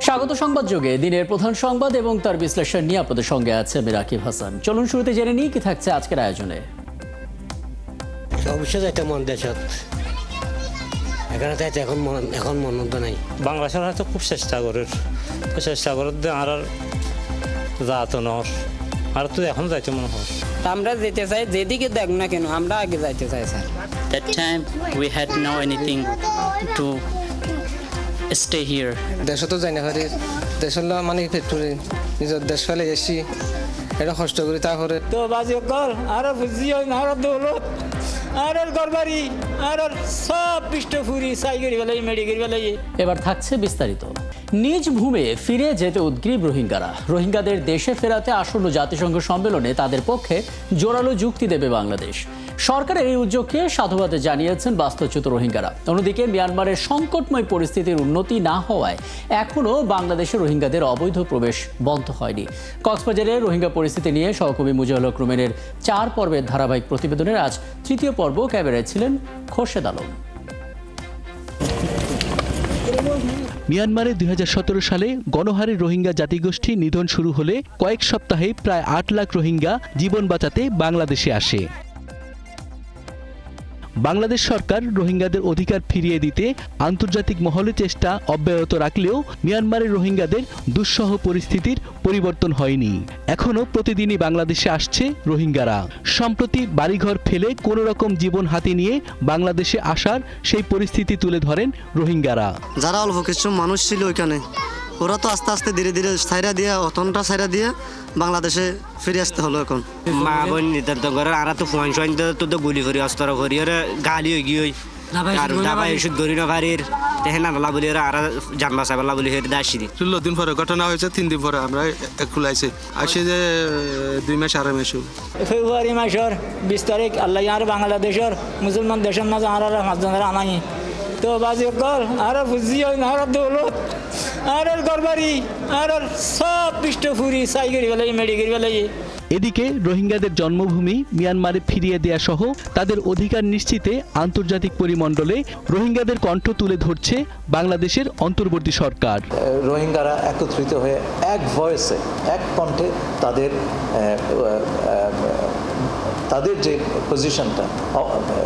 স্বাগত সংবাদ যোগে দিনের প্রধান সংবাদ এবং তার বিশ্লেষণ নিয়ে আপনাদের সঙ্গে আছে আমি রাকিব হাসান। চলুন শুরুতে জেনে নিই কি থাকছে আজকের আয়োজনে। অবশ্যই যাইতে মন দেশত এখানে যাইতে এখন মনত নাই। বাংলা সরকার তো খুব চেষ্টা করে আর যাতো নর আর তো এখন যাইতে মনে হয় আমরা যেতে চাই, যেদিকে দেখ না কেন আমরা আগে যাইতে চাই sir. That time we had no anything to stay here. দেশত যাই না পারি, দেশের মানে ফ্যাক্টরি নিজের দেশ ফেলে এসি এটা কষ্ট করি তারপরে তো বাজি কল আর বুঝি আর দৌলত আর গরবারি আর সব পৃষ্ঠফুরি সাইগেরি বেলাই মেডিগেরি বেলাই। এবার থাকছে বিস্তারিত। নিজ ভূমে ফিরে যেতে উদ্গ্রীব রোহিঙ্গারা। রোহিঙ্গাদের দেশে ফেরাতে আসন্ন জাতিসংঘ সম্মেলনে তাদের পক্ষে জোরালো যুক্তি দেবে বাংলাদেশ। সরকারের এই উদ্যোগকে সাধুবাদ জানিয়েছেন বাস্তুচ্যুত রোহিঙ্গারা। অন্যদিকে মিয়ানমারের সংকটময় পরিস্থিতির উন্নতি না হওয়ায় এখনও বাংলাদেশে রোহিঙ্গাদের অবৈধ প্রবেশ বন্ধ হয়নি। কক্সবাজারে রোহিঙ্গা পরিস্থিতি নিয়ে সহকর্মী মুজাহিল হক রুমেনের 4 পর্বের ধারাবাহিক প্রতিবেদনের আজ 3য় পর্ব ক্যামেরায় ছিলেন খোরশেদ আলম। মিয়ানমারে 2017 সালে গণহারে রোহিঙ্গা জাতিগোষ্ঠী নিধন শুরু হলে কয়েক সপ্তাহে প্রায় 8 লাখ রোহিঙ্গা জীবন বাঁচাতে বাংলাদেশে আসে। বাংলাদেশ সরকার রোহিঙ্গাদের অধিকার ফিরিয়ে দিতে আন্তর্জাতিক মহলে চেষ্টা অব্যাহত রাখলেও মিয়ানমারের রোহিঙ্গাদের দুঃসহ পরিস্থিতির পরিবর্তন হয়নি। এখনও প্রতিদিনই বাংলাদেশে আসছে রোহিঙ্গারা। সম্প্রতি বাড়িঘর ফেলে কোনো রকম জীবন হাতে নিয়ে বাংলাদেশে আসার সেই পরিস্থিতি তুলে ধরেন রোহিঙ্গারা। যারা অল্প কিছু মানুষ ছিল ওইখানে, ওরা তো আস্তে আস্তে ধীরে ধীরে ছাইরা দিয়ে অতনটা ছাইরা দিয়ে বাংলাদেশে ফিরে আসতে হলো। এখন মা বোন নিতান্ত করে আর তো ফোন সোয়ান তো গুলি করি অস্ত্র করি আর গালি হয়ে গিয়ে আর দাবাই ওষুধ করি না পারির দেখেন না বলি আর জান বাঁচাবেলা বলি হেরে দাসি দিই। 16 দিন পরে ঘটনা হয়েছে, 3 দিন পরে আমরা খুলাইছি আসি যে 2 মাস আড়াই মাস ফেব্রুয়ারি মাসের 20 তারিখ আল্লাহ আর বাংলাদেশের মুসলমান দেশের মাঝে আর মাঝজনের আনাই তো বাজি কল আর বুঝি আর দৌলত আর গরবারি আর সব পৃষ্ঠফুরি সাইগেরি বেলাই মেডিগেরি বেলাই। এদিকে রোহিঙ্গাদের জন্মভূমি মিয়ানমারে ফিরিয়ে দেয়া সহ তাদের অধিকার নিশ্চিতে আন্তর্জাতিক পরিমণ্ডলে রোহিঙ্গাদের কণ্ঠ তুলে ধরছে বাংলাদেশের অন্তর্বর্তী সরকার। রোহিঙ্গারা একত্রিত হয়ে এক ভয়েসে এক কণ্ঠে তাদের যে পজিশনটা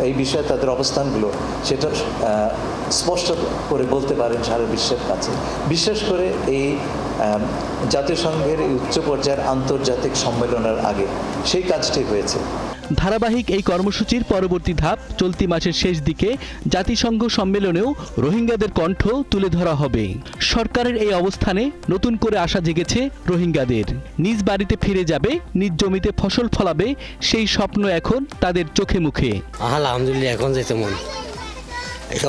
এই বিষয়ে তাদের অবস্থানগুলো সেটা স্পষ্ট করে বলতে পারেন সারা বিশ্বের কাছে। বিশেষ করে এই জাতিসংঘের উচ্চ পর্যায়ের আন্তর্জাতিক সম্মেলনের আগে সেই কাজটি হয়েছে। ধারাবাহিক এই কর্মসূচির পরবর্তী ধাপ চলতি মাসের শেষ দিকে জাতিসংঘ সম্মেলনেও রোহিঙ্গাদের কণ্ঠ তুলে ধরা হবে। সরকারের এই অবস্থানে নতুন করে আশা জেগেছে রোহিঙ্গাদের। নিজ বাড়িতে ফিরে যাবে, নিজ জমিতে ফসল ফলাবে, সেই স্বপ্ন এখন তাদের চোখে মুখে। আলহামদুলিল্লাহ এখন যেতে মন,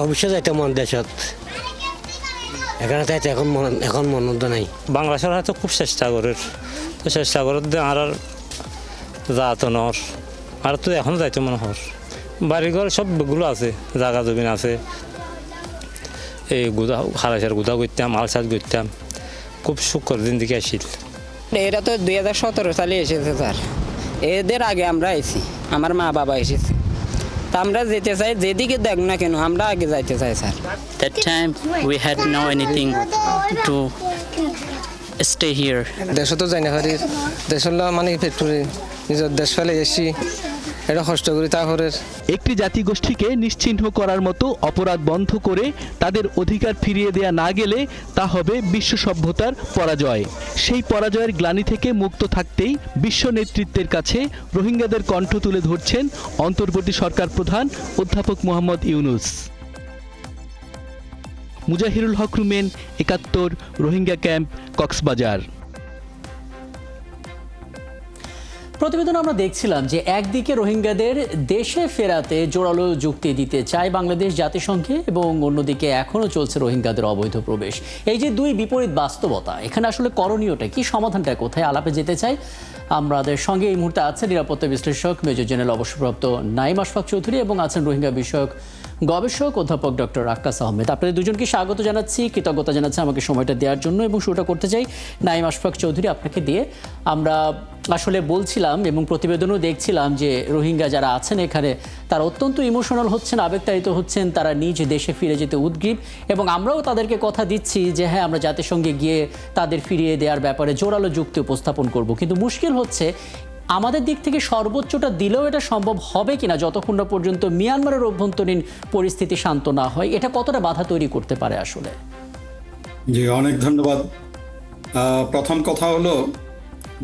অবশ্যই যাইতে মন দেশত এখানে যাইতে এখন মনত নাই। বাংলা সরকার তো খুব চেষ্টা করে আর যাতো নর আর তো এখন যাইতে মনে হয় বাড়িঘর সবগুলো আছে, জায়গা জমিন আছে, এই গুদা খালাসের গুদা করতাম, আলসাদ করতাম, খুব সুখ করে দিন দিকে আসিল। এরা তো 2017 সালে এসেছে স্যার, এদের আগে আমরা এসেছি, আমার মা বাবা এসেছে। তা আমরা যেতে চাই, যেদিকে দেখ না কেন আমরা আগে যাইতে চাই sir. That time we had no anything to stay here. দেশত যাই না পারি, দেশের মানে ফ্যাক্টরি নিজের দেশ ফেলে এসি এটা কষ্ট করি তারপরে একটি জাতিগোষ্ঠীকে নিশ্চিহ্ন করার মতো অপরাধ বন্ধ করে তাদের অধিকার ফিরিয়ে দেয়া না গেলে তা হবে বিশ্ব সভ্যতার পরাজয়। সেই পরাজয়ের গ্লানি থেকে মুক্ত থাকতেই বিশ্ব নেতৃত্বের কাছে রোহিঙ্গাদের কণ্ঠ তুলে ধরছেন অন্তর্বর্তী সরকার প্রধান অধ্যাপক মোহাম্মদ ইউনূস। মুজাহিরুল হক রুমেন, 71, রোহিঙ্গা ক্যাম্প, কক্সবাজার। প্রতিবেদন আমরা দেখছিলাম যে একদিকে রোহিঙ্গাদের দেশে ফেরাতে জোরালো যুক্তি দিতে চায় বাংলাদেশ জাতিসংঘে এবং অন্যদিকে এখনও চলছে রোহিঙ্গাদের অবৈধ প্রবেশ। এই যে দুই বিপরীত বাস্তবতা, এখানে আসলে করণীয়টা কি, সমাধানটা কোথায়, আলাপে যেতে চাই। আমাদের সঙ্গে এই মুহূর্তে আছেন নিরাপত্তা বিশ্লেষক মেজর জেনারেল অবসরপ্রাপ্ত নাঈম আশফাক চৌধুরী এবং আছেন রোহিঙ্গা বিষয়ক গবেষক অধ্যাপক ডক্টর আক্কাস আহমেদ। আপনাদের দুজনকে স্বাগত জানাচ্ছি, কৃতজ্ঞতা জানাচ্ছি আমাকে সময়টা দেওয়ার জন্য। এবং শুরুটা করতে চাই নাঈম আশফাক চৌধুরী আপনাকে দিয়ে। আমরা আসলে বলছিলাম এবং প্রতিবেদনও দেখছিলাম যে রোহিঙ্গা যারা আছেন এখানে তারা অত্যন্ত ইমোশনাল হচ্ছেন, আবেগতাড়িত হচ্ছেন, তারা নিজ দেশে ফিরে যেতে উদ্গ্রীব এবং আমরাও তাদেরকে কথা দিচ্ছি যে হ্যাঁ আমরা জাতিসংঘে গিয়ে তাদের ফিরিয়ে দেওয়ার ব্যাপারে জোরালো যুক্তি উপস্থাপন করব। কিন্তু মুশকিল হচ্ছে আমাদের দিক থেকে সর্বোচ্চটা দিলেও এটা সম্ভব হবে কিনা যতক্ষণ না পর্যন্ত মিয়ানমারের অভ্যন্তরীণ পরিস্থিতি শান্ত না হয়। এটা কতটা বাধা তৈরি করতে পারে আসলে? জি, অনেক ধন্যবাদ। প্রথম কথা হলো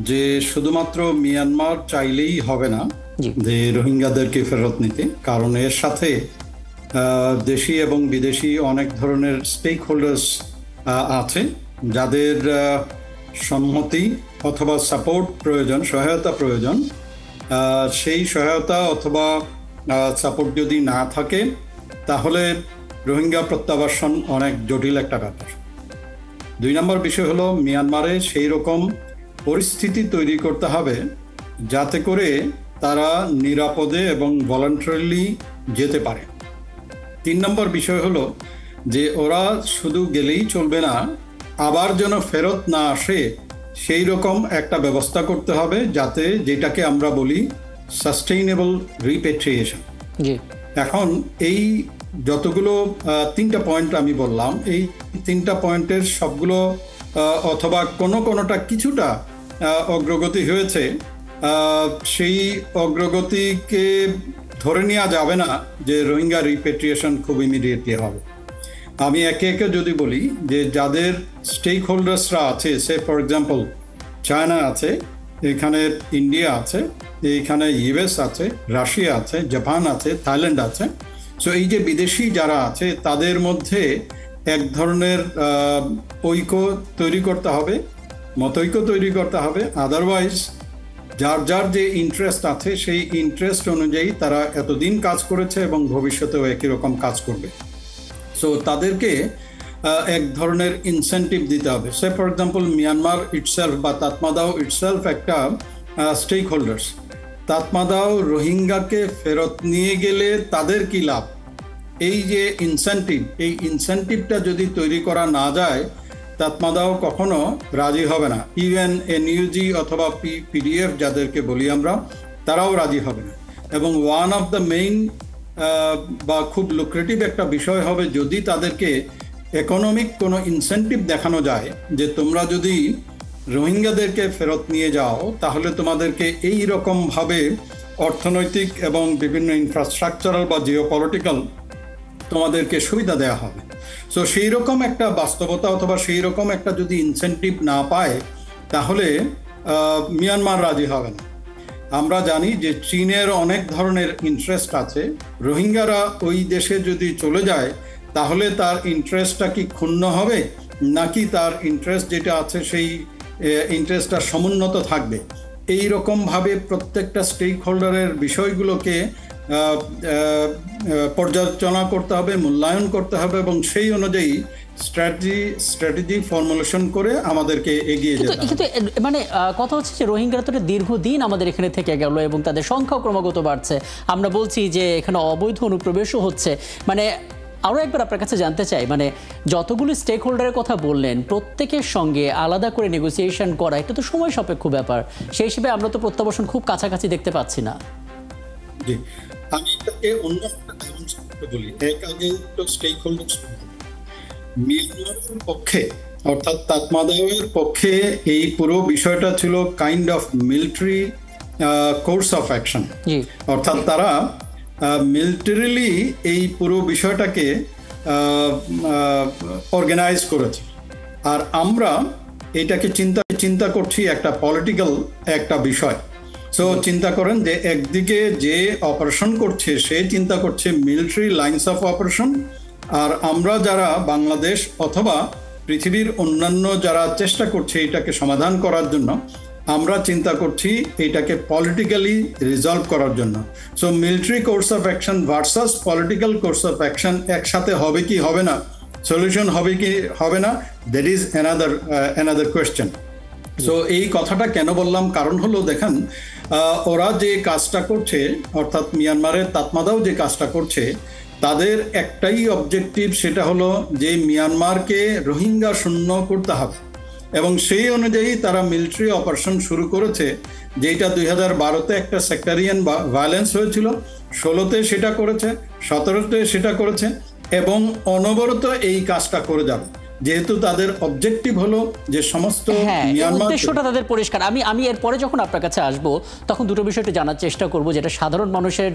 যে শুধুমাত্র মিয়ানমার চাইলেই হবে না যে রোহিঙ্গাদেরকে ফেরত নিতে, কারণ এর সাথে দেশি এবং বিদেশি অনেক ধরনের স্টেক হোল্ডার্স আছে যাদের সম্মতি অথবা সাপোর্ট প্রয়োজন, সহায়তা প্রয়োজন। সেই সহায়তা অথবা সাপোর্ট যদি না থাকে তাহলে রোহিঙ্গা প্রত্যাবাসন অনেক জটিল একটা ব্যাপার। 2 নম্বর বিষয় হলো মিয়ানমারে সেই রকম পরিস্থিতি তৈরি করতে হবে যাতে করে তারা নিরাপদে এবং ভলান্টারিলি যেতে পারে। 3 নম্বর বিষয় হলো যে ওরা শুধু গেলেই চলবে না, আবার যেন ফেরত না আসে সেই রকম একটা ব্যবস্থা করতে হবে যাতে যেটাকে আমরা বলি সাস্টেইনেবল রিপেট্রিয়েশন। এখন এই যতগুলো 3টা পয়েন্ট আমি বললাম, এই 3টা পয়েন্টের সবগুলো অথবা কোনোটা কিছুটা অগ্রগতি হয়েছে, সেই অগ্রগতিকে ধরে নেওয়া যাবে না যে রোহিঙ্গা রিপেট্রিয়েশন খুব ইমিডিয়েটলি হবে। আমি একে একে যদি বলি যে যাদের স্টেক হোল্ডার্সরা আছে, সে ফর এক্সাম্পল চায়না আছে, এখানে ইন্ডিয়া আছে, এইখানে ইউএস আছে, রাশিয়া আছে, জাপান আছে, থাইল্যান্ড আছে। সো এই যে বিদেশি যারা আছে তাদের মধ্যে এক ধরনের ঐক্য তৈরি করতে হবে, মতৈক্য তৈরি করতে হবে। আদারওয়াইজ যার যার যে ইন্টারেস্ট আছে সেই ইন্টারেস্ট অনুযায়ী তারা এতদিন কাজ করেছে এবং ভবিষ্যতেও একই রকম কাজ করবে। সো তাদেরকে এক ধরনের ইনসেন্টিভ দিতে হবে। সে ফর এক্সাম্পল মিয়ানমার ইটসেলফ বা তাতমাদাও ইটসেলফ একটা স্টেক হোল্ডার্স। তাতমাদাও রোহিঙ্গাকে ফেরত নিয়ে গেলে তাদের কি লাভ, এই যে ইনসেন্টিভ, এই ইনসেন্টিভটা যদি তৈরি করা না যায় তাতমাদাও কখনো রাজি হবে না। ইভেন এনইউজি অথবা পিডিএফ যাদেরকে বলি আমরা, তারাও রাজি হবে না। এবং ওয়ান অফ দ্য মেইন বা খুব লুক্রেটিভ একটা বিষয় হবে যদি তাদেরকে ইকোনমিক কোনো ইনসেন্টিভ দেখানো যায় যে তোমরা যদি রোহিঙ্গাদেরকে ফেরত নিয়ে যাও তাহলে তোমাদেরকে এই রকমভাবে অর্থনৈতিক এবং বিভিন্ন ইনফ্রাস্ট্রাকচারাল বা জিওপলিটিক্যাল তোমাদেরকে সুবিধা দেওয়া হবে। সো সেই রকম একটা বাস্তবতা অথবা সেই রকম একটা যদি ইনসেন্টিভ না পায় তাহলে মিয়ানমার রাজি হবে না। আমরা জানি যে চীনের অনেক ধরনের ইন্টারেস্ট আছে। রোহিঙ্গারা ওই দেশে যদি চলে যায় তাহলে তার ইন্টারেস্টটা কি ক্ষুণ্ণ হবে, নাকি তার ইন্টারেস্ট যেটা আছে সেই ইন্টারেস্টটা সমুন্নত থাকবে? এই রকমভাবে প্রত্যেকটা স্টেক হোল্ডারের বিষয়গুলোকে পর্যালোচনা করতে হবে, মূল্যায়ন করতে হবে এবং সেই অনুযায়ী স্ট্র্যাটেজি ফর্মুলেশন করে আমাদেরকে এগিয়ে যেতে হবে। কিন্তু মানে কথা হচ্ছে যে রোহিঙ্গারা তো দীর্ঘদিন আমাদের এখানে থেকে গেল এবং তাদের সংখ্যাও ক্রমাগত বাড়ছে। আমরা বলছি যে এখানে অবৈধ অনুপ্রবেশও হচ্ছে। মানে আরও একবার আপনার কাছে জানতে চাই, মানে যতগুলো স্টেক হোল্ডারের কথা বললেন প্রত্যেকের সঙ্গে আলাদা করে নেগোসিয়েশন করা এটা তো সময় সাপেক্ষ ব্যাপার। সেই হিসেবে আমরা তো প্রত্যাবাসন খুব কাছাকাছি দেখতে পাচ্ছি না। জি, আমি এটাকে অন্য একটা কারণ বলি। এক আগে তো স্টেক হোল্ডার্স মিয়ানমারের পক্ষে অর্থাৎ তাতমাদাওয়ের পক্ষে এই পুরো বিষয়টা ছিল kind of military course of action, অর্থাৎ তারা মিলিটারিলি এই পুরো বিষয়টাকে অর্গানাইজ করেছে। আর আমরা এটাকে চিন্তা করছি একটা পলিটিক্যাল একটা বিষয়। সো চিন্তা করেন যে একদিকে যে অপারেশন করছে সে চিন্তা করছে মিলিটারি লাইন্স অফ অপারেশন, আর আমরা যারা বাংলাদেশ অথবা পৃথিবীর অন্যান্য যারা চেষ্টা করছে এটাকে সমাধান করার জন্য, আমরা চিন্তা করছি এটাকে পলিটিক্যালি রিজলভ করার জন্য। So military course of action versus political course of action একসাথে হবে কি হবে না, সলিউশন হবে কি হবে না, that is another question. So এই কথাটা কেন বললাম, কারণ হলো দেখেন ওরা যে কাজটা করছে অর্থাৎ মিয়ানমারের তাতমাদাও যে কাজটা করছে তাদের একটাই অবজেক্টিভ, সেটা হলো যে মিয়ানমারকে রোহিঙ্গা শূন্য করতে হবে। এবং সেই অনুযায়ী তারা মিলিটারি অপারেশন শুরু করেছে, যেটা 2012-তে একটা সেক্টারিয়ান ভায়োলেন্স হয়েছিল, 16-তে সেটা করেছে, 17-তে সেটা করেছে এবং অনবরত এই কাজটা করে যাবে, যেহেতু তাদের অবজেক্টিভ হলো যে সমস্ত উদ্দেশ্যটা তাদের পরিষ্কার। আমি এরপরে যখন আপনার কাছে আসব তখন দুটো বিষয় একটু জানার চেষ্টা করব, যেটা সাধারণ মানুষের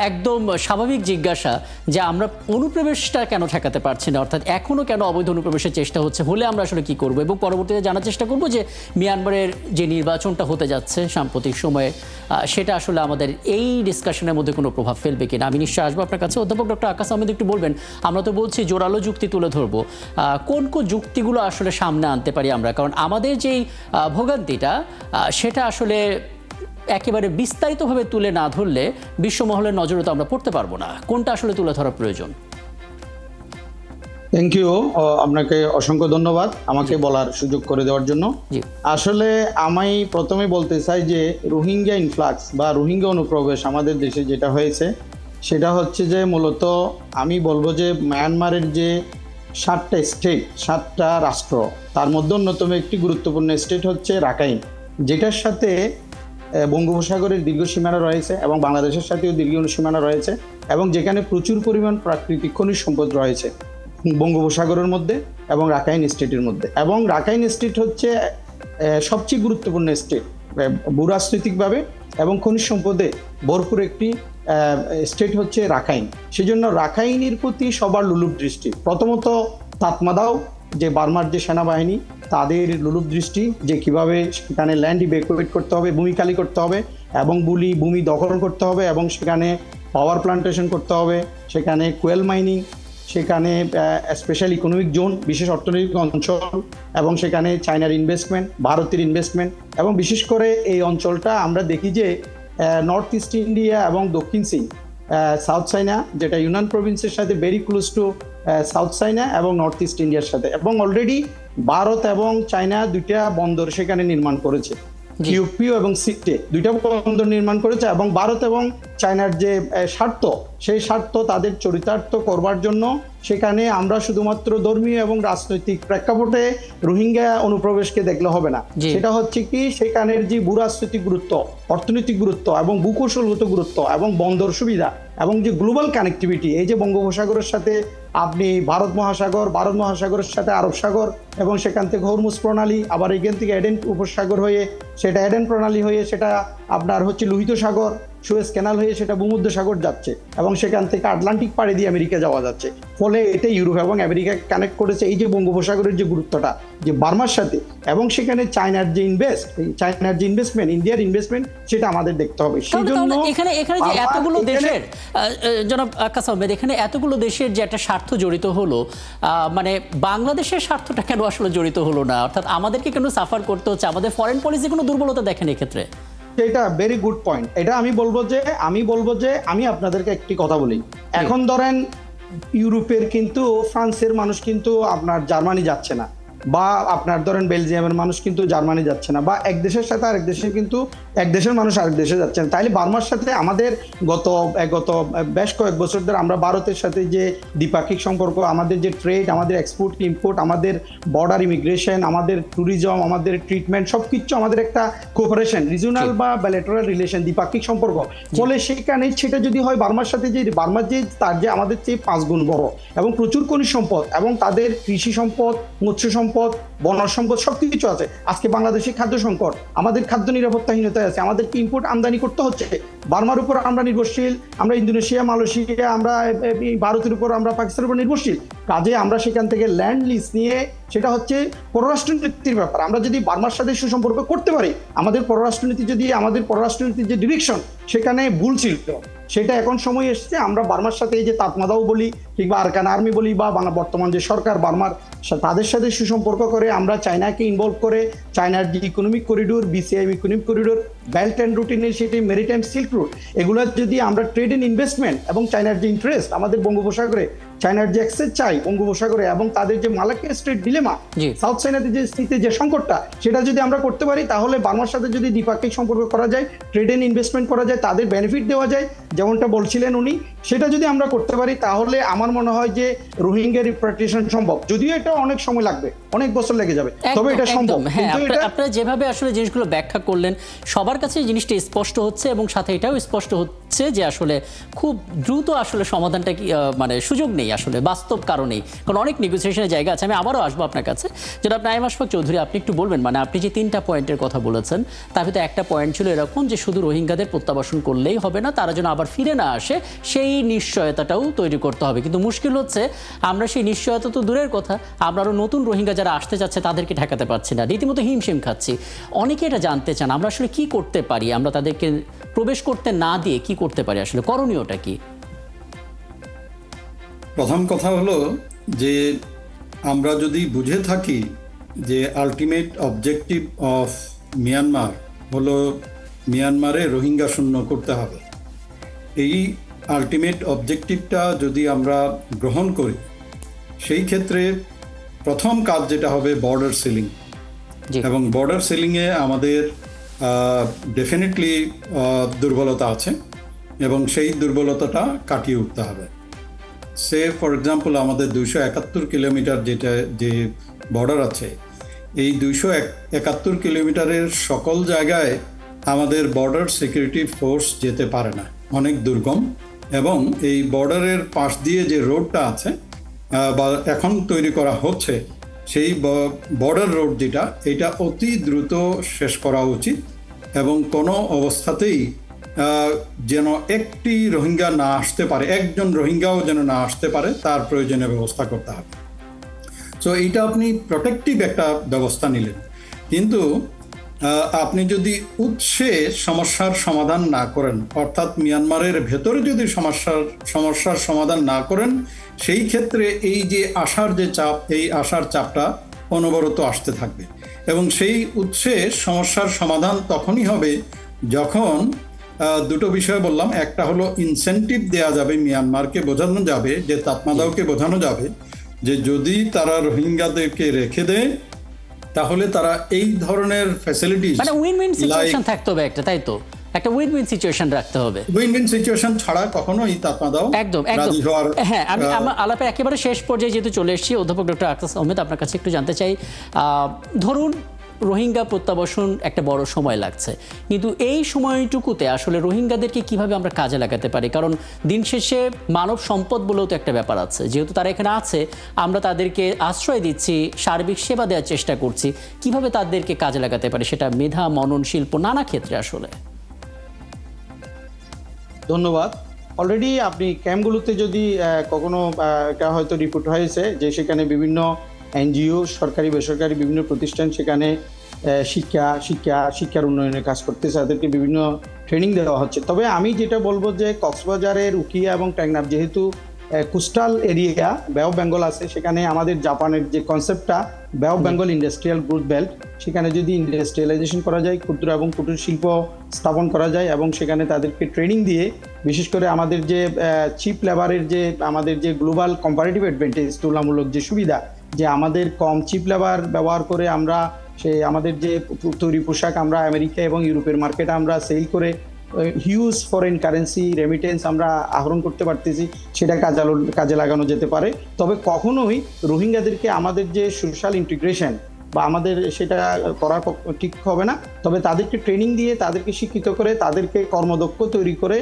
একদম স্বাভাবিক জিজ্ঞাসা, যে আমরা অনুপ্রবেশটা কেন ঠেকাতে পারছি না, অর্থাৎ এখনো কেন অবৈধ অনুপ্রবেশের চেষ্টা হচ্ছে, হলে আমরা আসলে কি করব, এবং পরবর্তীতে জানার চেষ্টা করব যে মিয়ানমারের যে নির্বাচনটা হতে যাচ্ছে সাম্প্রতিক সময়ে, সেটা আসলে আমাদের এই ডিসকাশনের মধ্যে কোনো প্রভাব ফেলবে কিনা। আমি নিশ্চয়ই আসবো আপনার কাছে। অধ্যাপক ডক্টর আকাশ আহমেদ, একটু বলবেন, আমরা তো বলছি জোরালো যুক্তি তুলে ধরবো, কোন কোন যুক্তিগুলো আসলে সামনে আনতে পারি আমরা, কারণ আমাদের যেই ভোগান্তিটা সেটা আসলে একেবারে বিস্তারিতভাবে তুলে না ধরলে বিশ্বমহলের নজরে তো আমরা পড়তে পারবো না। কোনটা আসলে তুলে ধরা প্রয়োজন? থ্যাংক ইউ, আপনাকে অসংখ্য ধন্যবাদ আমাকে বলার সুযোগ করে দেওয়ার জন্য। আসলে আমি প্রথমে বলতে চাই যে রোহিঙ্গা ইনফ্লাক্স বা রোহিঙ্গা অনুপ্রবেশ আমাদের দেশে যেটা হয়েছে সেটা হচ্ছে যে মূলত আমি বলবো যে মায়ানমারের যে 7টা স্টেট, 7টা রাষ্ট্র, তার মধ্যে অন্যতম একটি গুরুত্বপূর্ণ স্টেট হচ্ছে রাখাইন, যেটার সাথে বঙ্গোপসাগরের দীর্ঘ সীমানা রয়েছে এবং বাংলাদেশের সাথেও দীর্ঘ সীমানা রয়েছে, এবং যেখানে প্রচুর পরিমাণ প্রাকৃতিক খনিজ সম্পদ রয়েছে বঙ্গোপসাগরের মধ্যে এবং রাখাইন স্টেটের মধ্যে। এবং রাখাইন স্টেট হচ্ছে সবচেয়ে গুরুত্বপূর্ণ স্টেট ভূরাজনৈতিকভাবে এবং খনিজ সম্পদে ভরপুর একটি স্টেট হচ্ছে রাখাইন। সেজন্য রাখাইনের প্রতি সবার লোলুপ দৃষ্টি। প্রথমত তাতমাদাও যে বার্মার যে সেনাবাহিনী, তাদের লোলুপ দৃষ্টি যে কিভাবে সেখানে ল্যান্ড ইভ্যাকুয়েট করতে হবে, ভূমি খালি করতে হবে এবং ভূমি দখল করতে হবে এবং সেখানে পাওয়ার প্লান্টেশন করতে হবে, সেখানে কোয়েল মাইনিং, সেখানে স্পেশাল ইকোনমিক জোন, বিশেষ অর্থনৈতিক অঞ্চল, এবং সেখানে চায়নার ইনভেস্টমেন্ট, ভারতের ইনভেস্টমেন্ট, এবং বিশেষ করে এই অঞ্চলটা আমরা দেখি যে নর্থ ইস্ট ইন্ডিয়া এবং দক্ষিণ চীন, সাউথ চায়না যেটা ইউনান প্রভিন্সের সাথে very close two south China এবং নর্থ ইস্ট ইন্ডিয়ার সাথে, এবং অলরেডি ভারত এবং চায়না 2টা বন্দর সেখানে নির্মাণ করেছে, কিউপিও এবং সিটে 2টা বন্দর নির্মাণ করেছে। এবং ভারত এবং চায়নার যে স্বার্থ, সেই স্বার্থ তাদের চরিতার্থ করবার জন্য সেখানে আমরা শুধুমাত্র ধর্মীয় এবং রাজনৈতিক প্রেক্ষাপটে রোহিঙ্গা অনুপ্রবেশকে দেখলে হবে না। সেটা হচ্ছে কি সেখানের যে ভূরাজনৈতিক গুরুত্ব, অর্থনৈতিক গুরুত্ব এবং ভূকৌশলগত গুরুত্ব এবং বন্দর সুবিধা এবং যে গ্লোবাল কানেক্টিভিটি, এই যে বঙ্গোপসাগরের সাথে আপনি ভারত মহাসাগরের সাথে আরব সাগর এবং সেখান থেকে হরমুজ প্রণালী, আবার এখান থেকে এডেন উপসাগর হয়ে সেটা এডেন প্রণালী হয়ে সেটা আপনার হচ্ছে লোহিত সাগর, সুয়েজ ক্যানাল হয়ে সেটা ভূমধ্য সাগর যাচ্ছে এবং সেখান থেকে আটলান্টিক পাড়ি দিয়ে আমেরিকা যাওয়া যাচ্ছে। ফলে এটা ইউরোপ এবং আমেরিকা কানেক্ট করেছে। এই যে বঙ্গোপসাগরের যে গুরুত্বটা যে বার্মার সাথে, এবং সেখানে চায়নার যে ইনভেস্টমেন্ট, ইন্ডিয়ার ইনভেস্টমেন্ট, সেটা আমাদের দেখতে হবে। সেই জন্য এখানে যে এতগুলো দেশের, জনাব আকাশ আহমেদ, এখানে এতগুলো দেশের যে একটা স্বার্থ জড়িত হলো, মানে বাংলাদেশের স্বার্থটা কেন আসলে জড়িত হলো না? অর্থাৎ আমাদেরকে কেন সাফার করতে হচ্ছে? আমাদের ফরেন পলিসি কোনো দুর্বলতা দেখেন এক্ষেত্রে? এটা ভেরি গুড পয়েন্ট। এটা আমি বলবো যে আমি আপনাদেরকে একটি কথা বলি। এখন ধরেন ইউরোপের কিন্তু ফ্রান্সের মানুষ কিন্তু আপনার জার্মানি যাচ্ছে না, বা আপনার ধরেন বেলজিয়ামের মানুষ কিন্তু জার্মানি যাচ্ছে না, বা এক দেশের সাথে আরেক দেশে কিন্তু এক দেশের মানুষ আরেক দেশে যাচ্ছে না। তাইলে বার্মার সাথে আমাদের গত বেশ কয়েক বছর ধরে আমরা ভারতের সাথে যে দ্বিপাক্ষিক সম্পর্ক, আমাদের যে ট্রেড, আমাদের এক্সপোর্ট ইম্পোর্ট, আমাদের বর্ডার ইমিগ্রেশন, আমাদের ট্যুরিজম, আমাদের ট্রিটমেন্ট, সব কিছু আমাদের একটা কোঅপারেশন, রিজিওনাল বা বাইলেটারাল রিলেশন, দ্বিপাক্ষিক সম্পর্ক। ফলে সেখানে সেটা যদি হয় বার্মার সাথে, যে বার্মার যে তার যে আমাদের চেয়ে 5 গুণ বড় এবং প্রচুর খনিজ সম্পদ এবং তাদের কৃষি সম্পদ, মৎস্য সম্পদ, বনজ সম্পদ সবকিছু আছে। আজকে বাংলাদেশে খাদ্য সংকট, আমাদের খাদ্য নিরাপত্তাহীনতায় আছে, আমাদেরকে ইম্পোর্ট আমদানি করতে হচ্ছে। বার্মার উপর আমরা নির্ভরশীল, আমরা ইন্দোনেশিয়া, মালয়েশিয়া, আমরা ভারতের উপর, আমরা পাকিস্তানের উপর নির্ভরশীল। কাজে আমরা সেখান থেকে ল্যান্ড লিজ নিয়ে, সেটা হচ্ছে পররাষ্ট্রনীতির ব্যাপার। আমরা যদি বার্মার সাথে সুসম্পর্ক করতে পারি, আমাদের পররাষ্ট্রনীতির যে ডিরেকশন সেখানে ভুল ছিল, সেটা এখন সময় এসেছে আমরা বার্মার সাথে, এই যে তাতমাদাও বলি কিংবা আরকান আর্মি বলি বা বর্তমান যে সরকার বার্মার, তাদের সাথে সুসম্পর্ক করে আমরা চায়নাকে ইনভলভ করে চায়নার যে economic corridor, BCI economic corridor, belt and route initiative, maritime silk route, এগুলো যদি আমরা ট্রেড এন্ড ইনভেস্টমেন্ট এবং চায়নার যে ইন্টারেস্ট আমাদের বঙ্গোপসাগরে, চায়নার যে অ্যাক্সেস চাই বঙ্গোপসাগরে এবং তাদের যে মালাক্কা স্ট্রেট ডিলেমা, সাউথ চায়নাতে যে স্থিতি, যে সংকটটা, সেটা যদি আমরা করতে পারি, তাহলে বার্মার সাথে যদি দ্বিপাক্ষিক সম্পর্ক করা যায়, ট্রেড এন্ড ইনভেস্টমেন্ট করা যায়, তাদের বেনিফিট দেওয়া যায়, যেমনটা বলছিলেন উনি, সেটা যদি আমরা করতে পারি, তাহলে আমার মনে হয় যে রোহিঙ্গা রিপাট্রিয়েশন সম্ভব। যদিও এটা অনেক সময় লাগবে, অনেক বছর লেগে যাবে, তবে এটা সম্ভব। হ্যাঁ, কিন্তু এটা আপনারা যেভাবে আসলে জিনিসগুলো ব্যাখ্যা করলেন সবার কাছে এই জিনিসটা স্পষ্ট হচ্ছে, এবং সাথে এটাও স্পষ্ট হচ্ছে যে আসলে খুব দ্রুত আসলে সমাধানটা মানে সুযোগ নেই আসলে বাস্তব কারণেই, কারণ অনেক নেগোসিয়েশনের জায়গা আছে। আমি আবারও আসবো আপনার কাছে, যেটা আপনি নাঈম আশফাক চৌধুরী, আপনি একটু বলবেন, মানে আপনি যে 3টা পয়েন্টের কথা বলেছেন তার ভিতরে একটা পয়েন্ট ছিল এরকম যে শুধু রোহিঙ্গাদের প্রত্যাবাসন করলেই হবে না, তারা যেন আবার ফিরে না আসে সেই নিশ্চয়তাটাও তৈরি করতে হবে। কিন্তু মুশকিল হচ্ছে আমরা সেই নিশ্চয়তা তো দূরের কথা, আমরা আরও নতুন রোহিঙ্গা যারা আসতে যাচ্ছে তাদেরকে ঠেকাতে পারছি না, রীতিমতো হিমশিম খাচ্ছি। অনেকে এটা জানতে চান আমরা আসলে কি করতে পারি, আমরা তাদেরকে প্রবেশ করতে না দিয়ে কি করতে পারি, আসলে করণীয়টা কি? প্রথম কথা হলো যে আমরা যদি বুঝে থাকি যে আলটিমেট অবজেক্টিভ অফ মিয়ানমার হলো মিয়ানমারে রোহিঙ্গা শূন্য করতে হবে, এই আলটিমেট অবজেক্টিভটা যদি আমরা গ্রহণ করি সেই ক্ষেত্রে প্রথম কাজ যেটা হবে বর্ডার সিলিং, এবং বর্ডার সিলিংয়ে আমাদের ডেফিনেটলি দুর্বলতা আছে এবং সেই দুর্বলতাটা কাটিয়ে উঠতে হবে। সে ফর এক্সাম্পল আমাদের 271 কিলোমিটার যেটা যে বর্ডার আছে, এই 271 কিলোমিটারের সকল জায়গায় আমাদের বর্ডার সিকিউরিটি ফোর্স যেতে পারে না, অনেক দুর্গম, এবং এই বর্ডারের পাশ দিয়ে যে রোডটা আছে বা এখন তৈরি করা হচ্ছে সেই বর্ডার রোড যেটা, এটা অতি দ্রুত শেষ করা উচিত এবং কোনো অবস্থাতেই যেন একটি রোহিঙ্গা না আসতে পারে, একজন রোহিঙ্গাও যেন না আসতে পারে, তার প্রয়োজনীয় ব্যবস্থা করতে হবে। সো এইটা আপনি প্রোটেক্টিভ একটা ব্যবস্থা নিলেন, কিন্তু আপনি যদি উৎসে সমস্যার সমাধান না করেন, অর্থাৎ মিয়ানমারের ভেতরে যদি সমস্যার সমাধান না করেন, সেই ক্ষেত্রে এই যে আশার যে চাপ, এই আশার চাপটা অনবরত আসতে থাকবে। এবং সেই উৎসে সমস্যার সমাধান তখনই হবে যখন দুটো বিষয় বললাম, একটা হলো ইনসেন্টিভ দেয়া যাবে, মিয়ানমারকে বোঝানো যাবে, যে তাতমাদাওকে বোঝানো যাবে যে যদি তারা রোহিঙ্গাদেরকে রেখে দেয় তাহলে তারা এই ধরনের ফ্যাসিলিটিস, মানে উইন-উইন সিচুয়েশন থাকতে হবে একটা, তাই তো? একটা উইন-উইন সিচুয়েশন রাখতে হবে। উইন-উইন সিচুয়েশন ছাড়া কখনোই তাতমাদাও একদম একদম। হ্যাঁ, আমি আমার আলাপের একেবারে শেষ পর্যায়ে যেহেতু চলে এসেছি, অধ্যাপক ডক্টর আক্তাস আহমেদ, আপনার কাছে একটু জানতে চাই, ধরুন রোহিঙ্গা প্রত্যাবাসন একটা বড় সময় লাগছে, কিন্তু এই সময়টুকুতে আসলে রোহিঙ্গাদেরকে কিভাবে আমরা কাজে লাগাতে পারি? কারণ দিন শেষে মানব সম্পদ বলেও তো একটা ব্যাপার আছে, যেহেতু তারা এখানে আছে, আমরা তাদেরকে আশ্রয় দিচ্ছি, সার্বিক সেবা দেওয়ার চেষ্টা করছি, কিভাবে তাদেরকে কাজে লাগাতে পারি, সেটা মেধা, মনন, শিল্প, নানা ক্ষেত্রে আসলে। ধন্যবাদ। অলরেডি আপনি ক্যাম্পগুলোতে যদি কখনো এটা হয়তো রিপোর্ট হয়েছে যে সেখানে বিভিন্ন এনজিও, সরকারি বেসরকারি বিভিন্ন প্রতিষ্ঠান সেখানে শিক্ষার উন্নয়নের কাজ করতেছে, তাদেরকে বিভিন্ন ট্রেনিং দেওয়া হচ্ছে। তবে আমি যেটা বলবো যে কক্সবাজারের উখিয়া এবং টেকনাফ যেহেতু কোস্টাল এরিয়া, বে অফ বেঙ্গল আছে, সেখানে আমাদের জাপানের যে কনসেপ্টটা বে of Bengal industrial growth belt, সেখানে যদি ইন্ডাস্ট্রিয়ালাইজেশন করা যায়, ক্ষুদ্র এবং কুটির শিল্প স্থাপন করা যায় এবং সেখানে তাদেরকে ট্রেনিং দিয়ে, বিশেষ করে আমাদের যে চিপ লেবারের যে আমাদের যে গ্লোবাল কম্পারেটিভ অ্যাডভান্টেজ, তুলনামূলক যে সুবিধা, যে আমাদের কম চিপ লেবার ব্যবহার করে আমরা আমাদের যে তৈরি পোশাক আমরা আমেরিকা এবং ইউরোপের মার্কেটে আমরা সেল করে হিউজ ফরেন কারেন্সি রেমিটেন্স আমরা আহরণ করতে পারতেছি, সেটা কাজে লাগানো যেতে পারে। তবে কখনোই রোহিঙ্গাদেরকে আমাদের যে সোশ্যাল ইন্টিগ্রেশন বা আমাদের সেটা করা ঠিক হবে না। তবে তাদেরকে ট্রেনিং দিয়ে, তাদেরকে শিক্ষিত করে, তাদেরকে কর্মদক্ষ তৈরি করে,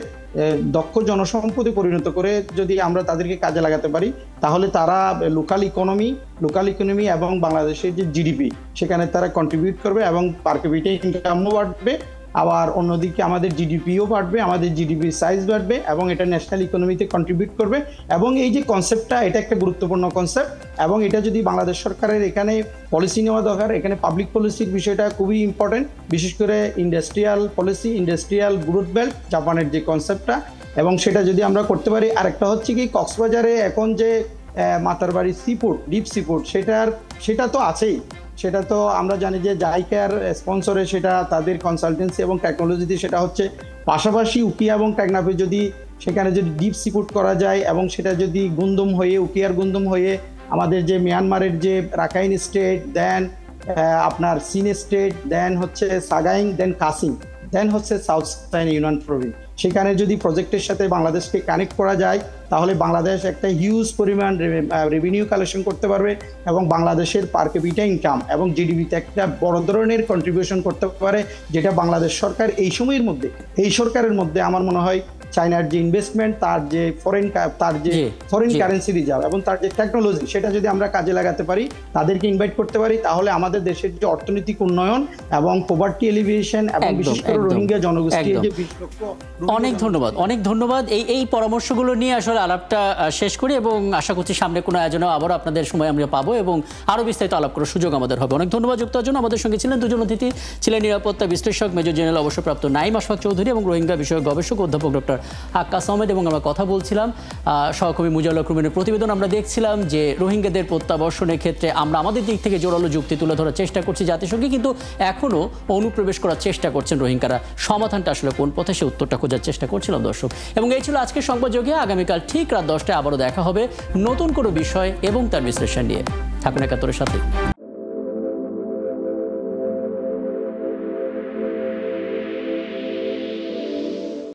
দক্ষ জনসম্পদে পরিণত করে যদি আমরা তাদেরকে কাজে লাগাতে পারি, তাহলে তারা লোকাল ইকোনমি এবং বাংলাদেশের যে জিডিপি সেখানে তারা কন্ট্রিবিউট করবে এবং পার ক্যাপিটা ইনকামও বাড়বে, আবার অন্যদিকে আমাদের জিডিপিও বাড়বে, আমাদের জিডিপির সাইজ বাড়বে এবং এটা ন্যাশনাল ইকোনমিতে কন্ট্রিবিউট করবে। এবং এই যে কনসেপ্টটা, এটা একটা গুরুত্বপূর্ণ কনসেপ্ট এবং এটা যদি বাংলাদেশ সরকারের এখানে পলিসি নেওয়া দরকার, এখানে পাবলিক পলিসির বিষয়টা খুবই ইম্পর্টেন্ট, বিশেষ করে industrial policy, industrial growth belt, জাপানের যে কনসেপ্টটা, এবং সেটা যদি আমরা করতে পারি। আরেকটা হচ্ছে কি, কক্সবাজারে এখন যে মাতারবাড়ি সিপোর্ট, ডিপ সিপোর্ট, সেটা তো আছেই, সেটা তো আমরা জানি যে জাইকার স্পন্সরে সেটা তাদের কনসালটেন্সি এবং টেকনোলজিতে সেটা হচ্ছে। পাশাপাশি উকিয়া এবং টেকনাফে যদি সেখানে যদি ডিপ সিপোর্ট করা যায় এবং সেটা যদি গুন্দম হয়ে, উকিয়ার গুন্দম হয়ে আমাদের যে মিয়ানমারের যে রাখাইন স্টেট, দেন আপনার সিন স্টেট, দেন হচ্ছে সাগাইং, দেন কাসিং, দেন হচ্ছে সাউথ চাইনা ইউনিয়ন প্রভিন্স, সেখানে যদি প্রজেক্টের সাথে বাংলাদেশকে কানেক্ট করা যায় তাহলে বাংলাদেশ একটা হিউজ পরিমাণ রেভিনিউ কালেকশন করতে পারবে এবং বাংলাদেশের পার ক্যাপিটা ইনকাম এবং জিডিপিতে একটা বড় ধরনের কন্ট্রিবিউশন করতে পারে, যেটা বাংলাদেশ সরকার এই সময়ের মধ্যে, এই সরকারের মধ্যে আমার মনে হয় চায়নার যে ইনভেস্টমেন্ট, তার যে ফরেন কারেন্সি রিজার্ভ এবং তার যে টেকনোলজি, সেটা যদি আমরা কাজে লাগাতে পারি, তাদেরকে ইনভাইট করতে পারি, তাহলে আমাদের দেশের যে অর্থনৈতিক উন্নয়ন এবং পভার্টি এলিভিয়েশন এবং বিশেষ করে রোহিঙ্গা জনগোষ্ঠীর যে 20 লক্ষ। অনেক ধন্যবাদ এই পরামর্শগুলো নিয়ে আসলে আলাপটা শেষ করি এবং আশা করছি সামনে কোনো আয়োজনে আবারও আপনাদের সময় আমরা পাবো এবং আরও বিস্তারিত আলাপ করার সুযোগ আমাদের হবে। অনেক ধন্যবাদ যুক্ত হওয়ার জন্য। আমাদের সঙ্গে ছিলেন দুজন অতিথি, ছিলেন নিরাপত্তা বিশ্লেষক মেজর জেনারেল অবসরপ্রাপ্ত নাঈম আশফাক চৌধুরী এবং রোহিঙ্গা বিষয়ক গবেষক অধ্যাপক ডক্টর আক্কাস আহমেদ, এবং আমরা কথা বলছিলাম সহকর্মী মুজাল্লা রহমানের প্রতিবেদন। আমরা দেখছিলাম যে রোহিঙ্গাদের প্রত্যাবর্ষণের ক্ষেত্রে আমরা আমাদের দিক থেকে জোরালো যুক্তি তুলে ধরার চেষ্টা করছি জাতিসংঘে, কিন্তু এখনও অনুপ্রবেশ করার চেষ্টা করছেন রোহিঙ্গারা। সমাধানটা আসলে কোন পথে, সে উত্তরটা খোঁজার চেষ্টা করছিলাম দর্শক। এবং এই ছিল আজকের সংবাদযোগে। আগামীকাল ঠিক রাত 10টায় আবারও দেখা হবে নতুন কোনো বিষয় এবং তার বিশ্লেষণ নিয়ে। থাকুন একাত্তরের সাথে।